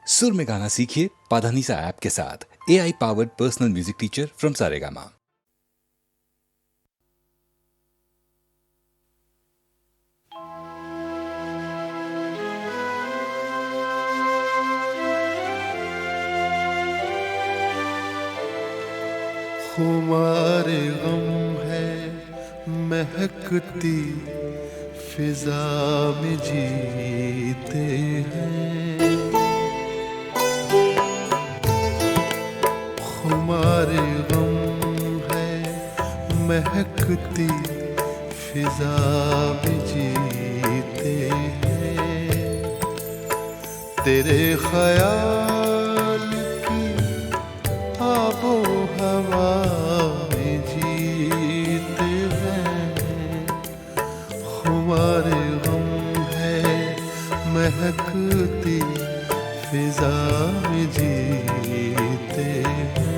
सुर में गाना सीखिए पाधानीसा ऐप के साथ। AI powered personal music teacher from Saregama. खुमारे गम है महकती फिजा में जीते हैं, खुमारे गम है महकती फिजा में जीते हैं। तेरे ख्याल की आबो हवा में जीते हैं, खुमारे गम है महकती फिजा में जीते हैं।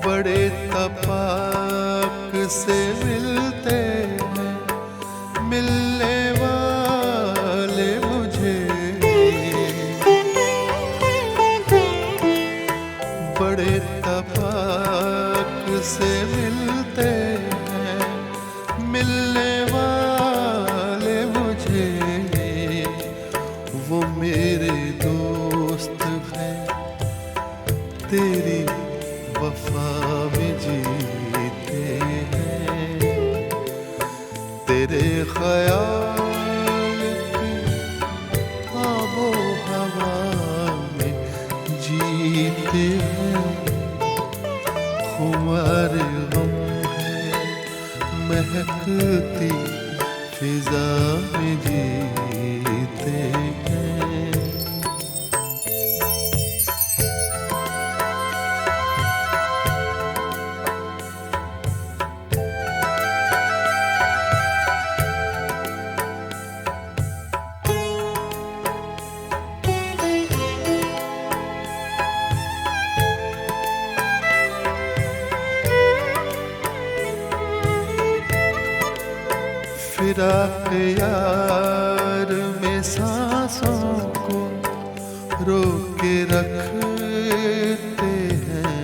बड़े तपाक से मिलते हैं मिलने वाले मुझे, बड़े तपाक से मिलते हैं मिलने वाले मुझे। वो मेरे दोस्त हैं तेरी वफा में जीते हैं, तेरे ख्याल की आबो हवा में जीते हैं। खुमारे गम है महकती फिजा में जीते हैं। फिराक यार में सांसों को रोक के रखते हैं,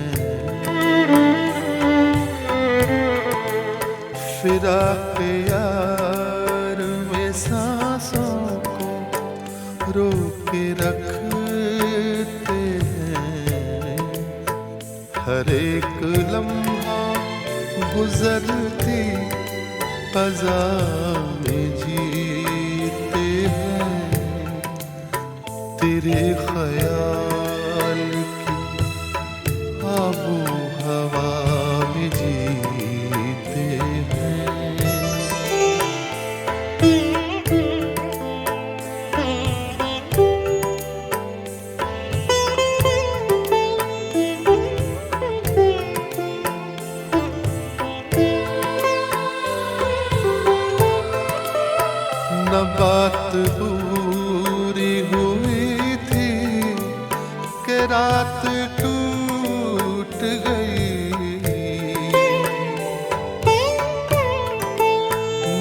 फिराक यार में सांसों को रोक के रखते हैं। हर एक लम्हा गुजरती फ़ज़ा में जीते हैं, तेरे ख्याल की आबो हवा में जीते हैं। न बात पूरी हुई थी कि रात टूट गई,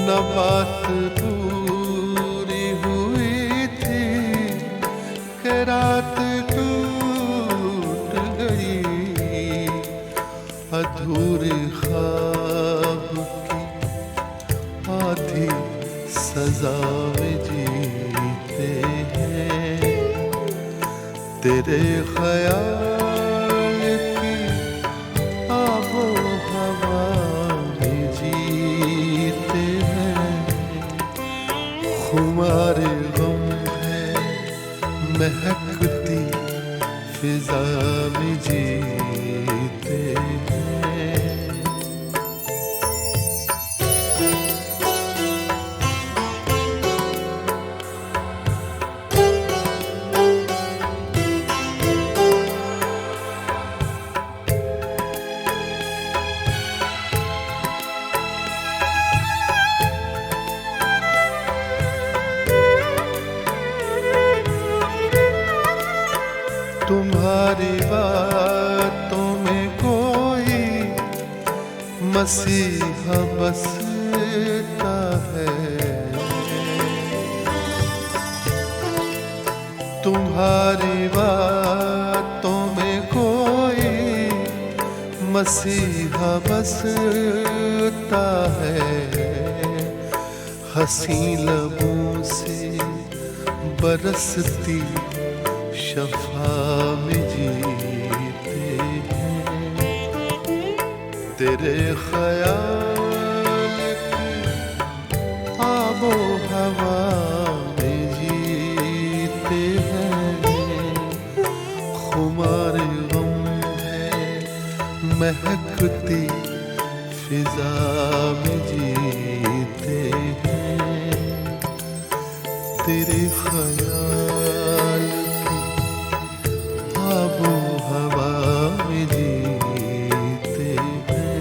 न बात पूरी हुई थी कि रात टूट गई। अधूरे ख्वाब की आधी सजा में जीते हैं, तेरे ख्याल की आबो हवा में जीते हैं। खुमारे गम है महकती फिजा में जीते हैं। तुम्हारी बातों में कोई मसीहा बसता है। तुम्हारी बातों में कोई मसीहा बसता है। हंसी लबों से बरसती शफा में जीते हैं। तेरे ख्याल की आबो हवा में जीते हैं। खुमार गम है महकती फिजा में जीते हैं। तेरे ख्याल की आबो हवा में जीते हैं।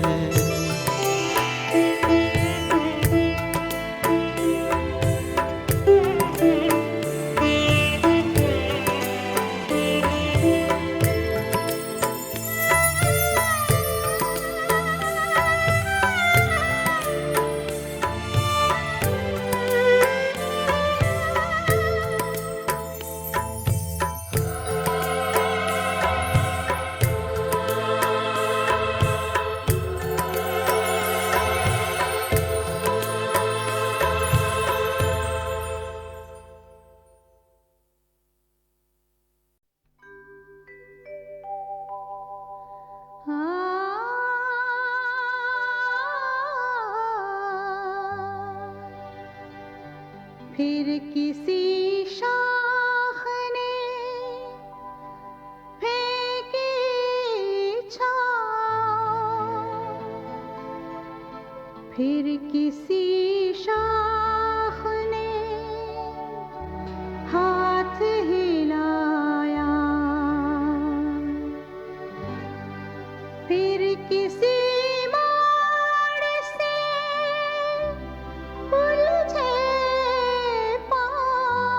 फिर किसी शाख ने फेंकी छाँव, फिर किसी शाख ने हाथ हिलाया, फिर किसी से उलझे पाँव।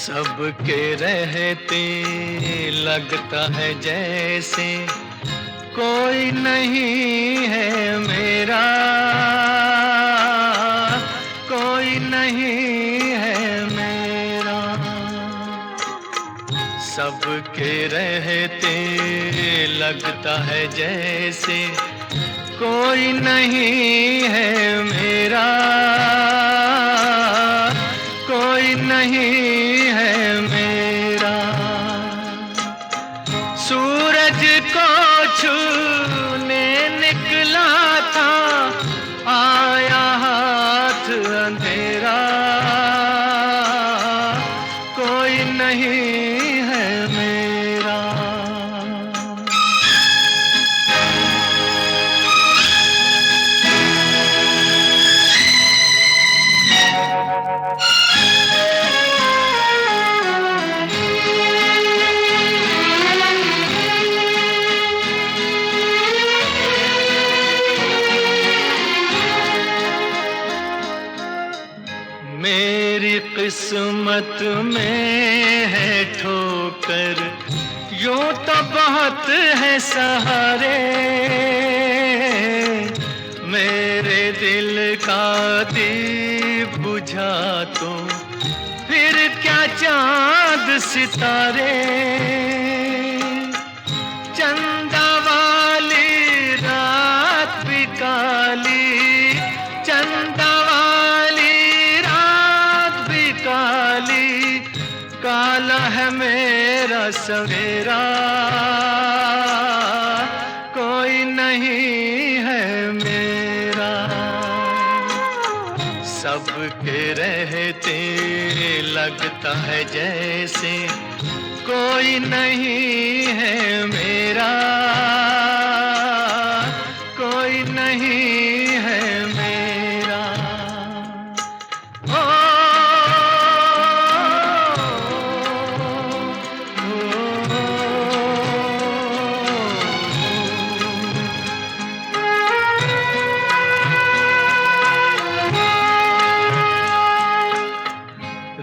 सबके रहते लगता है जैसे कोई नहीं है मेरा, कोई नहीं है मेरा। सबके रहते लगता है जैसे कोई नहीं है मेरा, कोई नहीं है मेरा। सूरज को छूने निकला था, आया हाथ अंधेरा, कोई नहीं है मेरा। मेरी किस्मत में है ठोकर, यूं तो बहुत है सहारे। मेरे दिल का दीप बुझा तो फिर क्या चांद सितारे। चंदा वाली रात भी काली, चंदा वाली रात भी काली, काला है मेरा सवेरा, कोई नहीं है मेरा। सबके रहते लगता है जैसे कोई नहीं है मेरा, कोई नहीं है मेरा। ओ,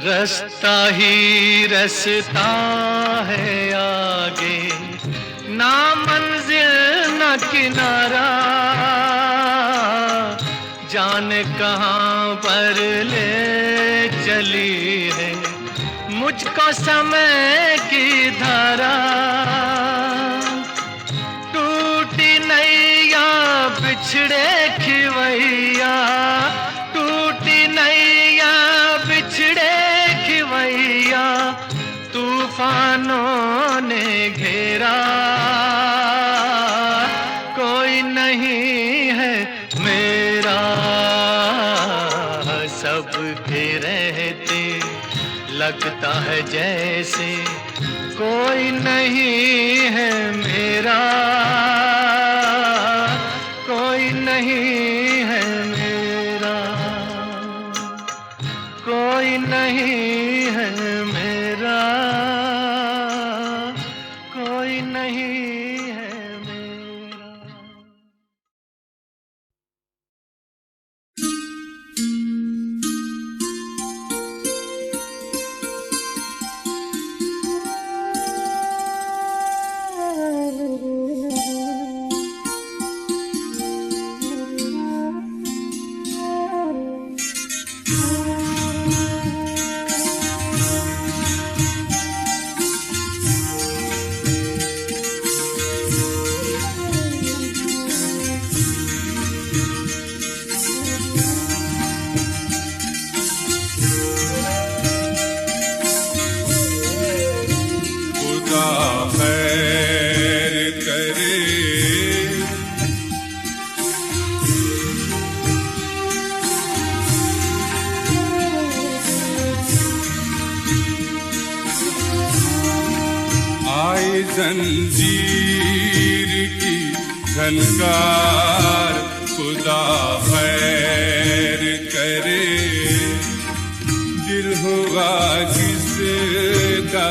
रास्ता ही रास्ता है आगे, ना मंजिल ना किनारा। जाने कहाँ पर ले चली है मुझको समय की धारा। टूटी नैया बिछड़े खिवैया, टूटी नैया बिछड़े खिवैया, तूफानों ने घेरा, कोई नहीं है मेरा। सबके रहते लगता है जैसे कोई नहीं है मेरा, कोई नहीं है मेरा, कोई नहीं है मेरा, कोई नहीं है मेरा। जंजीर की झनकार, खुदा खैर करे। दिल हुआ जिसका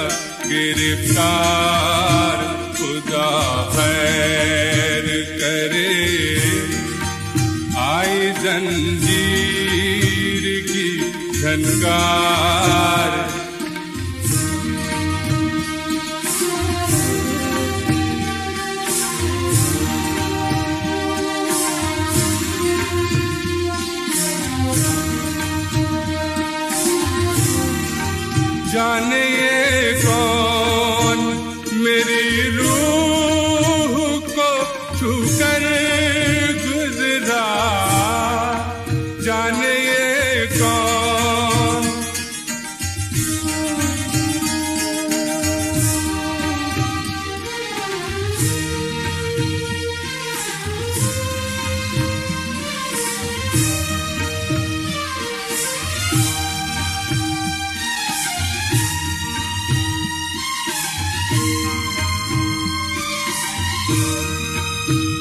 गिरफ्तार, खुदा खैर करे। आई जंजीर की झनकार, जाने ये कौन मेरी रूह को छूकर गुजरा, जाने ये कौन।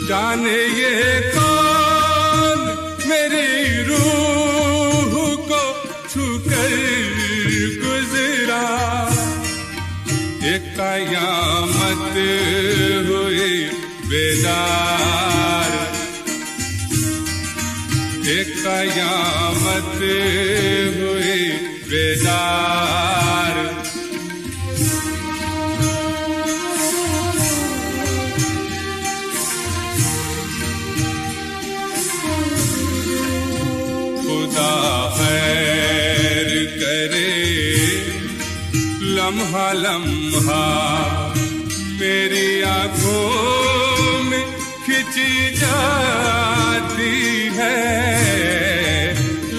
जाने ये कौन मेरी रूह को छूकर गुजरा, एक कयामत हुई बेदार, एक कयामत हुई बेदार। खुदा खैर करे लम्हा लम्हा मेरी आंखों में खिंची जाती है,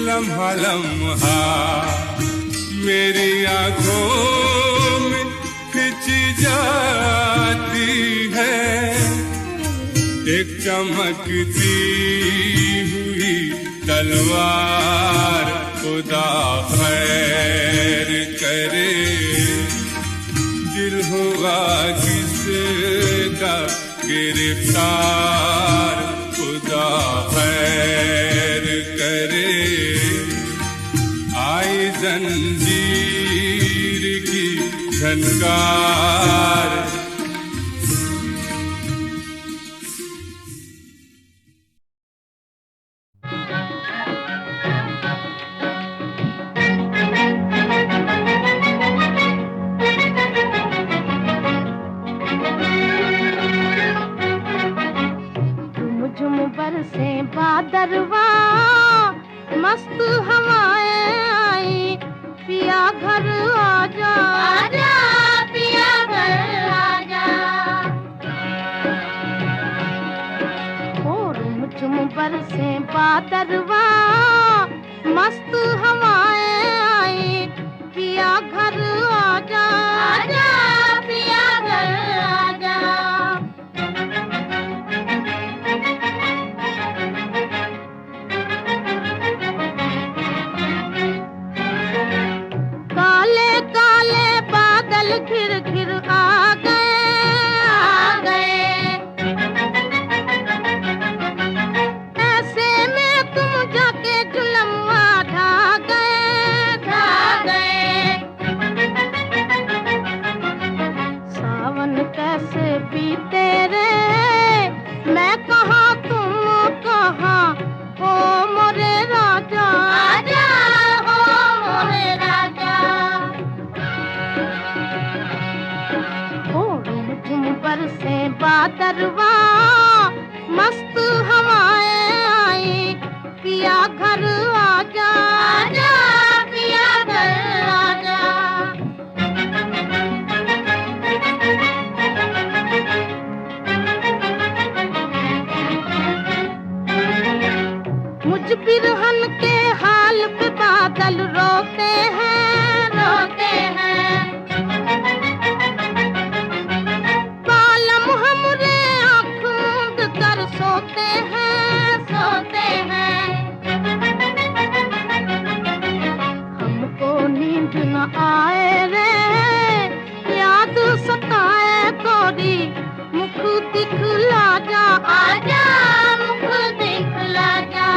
लम्हा लम्हा मेरी आंखों में खिंची जाती है। एक चमकती हुई तलवार खुदा खैर करे, दिल हुआ किसका गिरफ्तार खुदा खैर करे। आई जंजीर की झनकार, बरसे बादरवा मस्त हवाएं आई, पिया घर आजा आजा, पिया घर आजा। और झुम बरसे बादरवा मस्त हवाएं आई, पिया घर आजा आजा, पिया घर आजा। घिर घिर आ गए, ऐसे में तुम जाके जुलमुआ ढा गए। सावन कैसे बीते रे, मैं कहाँ तुम कहाँ, हो मोरे राजा आजा, हो मोरे राजा। बरसे बादरवा मस्त हवाएं आई, पिया घर आजा आजा, पिया घर आजा। मुझ बिरहन के हाल पे बादल रोते हैं, रोते हैं। सोते हैं, सोते हैं। हमको नींद न आए रे, याद सताए गोरी, मुख दिखला जा आजा, मुख दिखला जा।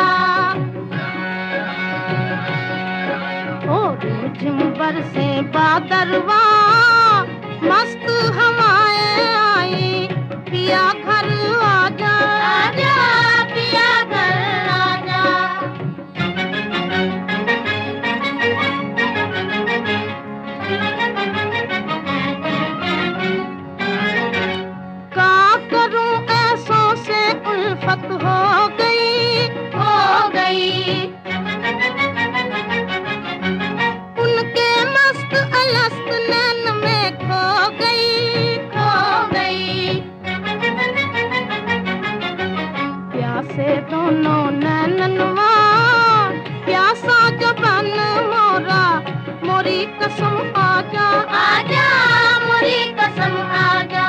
और झुम बरसे बादरवा मस्त हवाएं आई, पिया घर आजा आजा, पिया घर आजा। क्या करूं ऐसों से उल्फत हो गई, हो गई। उनके मस्त अलस कसम आजा आजा मोरी कसम आजा।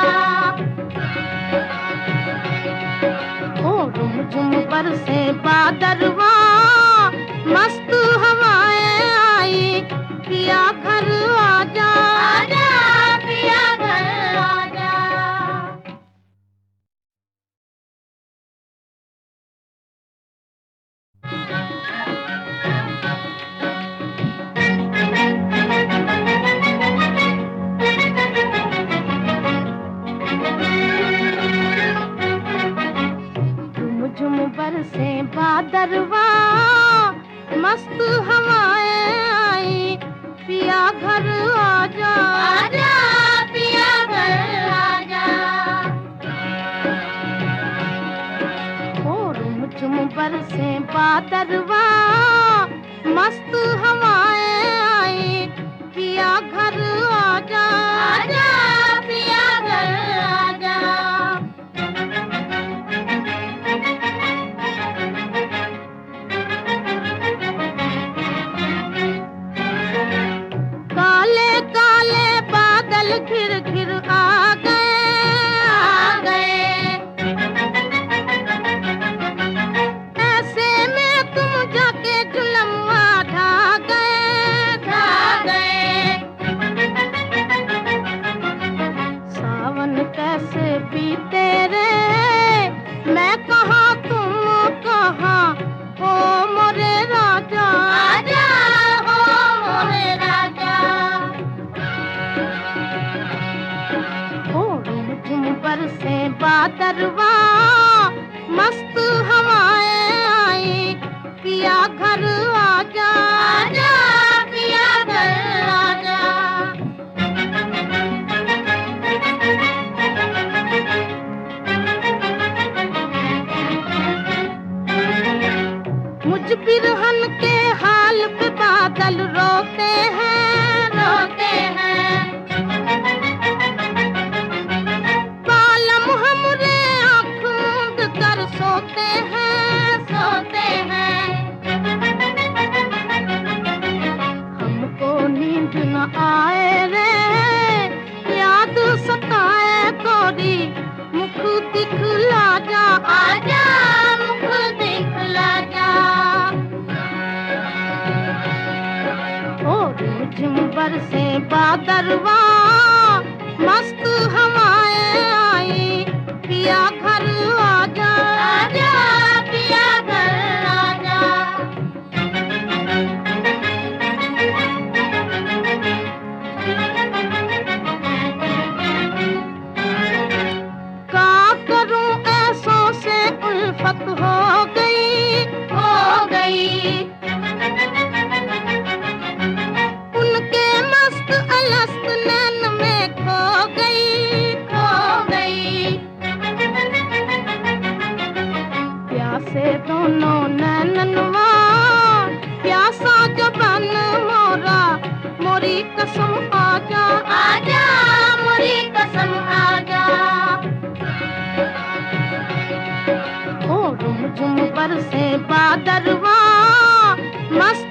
ओ झुम बरसे बादरवा मस्त हवाएं आई पिया घर आजा आजा पिया घर आजा। झुम बरसे बादरवा मस्त हवाएं आई पिया घर आजा आजा पिया घर आजा। और झुम बरसे बादरवा मस्त हवाएं आई पिया घर आजा आजा पिया घर आजा। काले काले बादल घिर घिर आ गए ऐसे में तुम जाके जुलमवा ढा गए। सावन कैसे बीते रे मैं कहाँ तुम कहाँ हो मोरे राजा आजा हो मोरे राजा। झुम बरसे बादरवा मस्त हवाएं आई पिया घर आजा आजा पिया घर आजा। मुझ बिरहन के हाल पे बादल रोते हैं रोते हैं। बालम हमरे आँख मूंद कर सोते हैं सोते हैं। हमको नींद न आए रे याद सताए गोरी मुख दिखला जा आजा मुख दिखला जा। और झुम बरसे बादरवा मस्त हवाएं आई पिया घर आजा आजा पिया घर आजा। क्या करूं ऐसों से उल्फत हो गई उनके मस्त अलस्त नैन में खो गई। प्यासे दोनों नैननवा प्यासा जबान मोरा मोरी कसम आजा आजा मोरी कसम आजा। ओ झुम बरसे बादरवा मस्त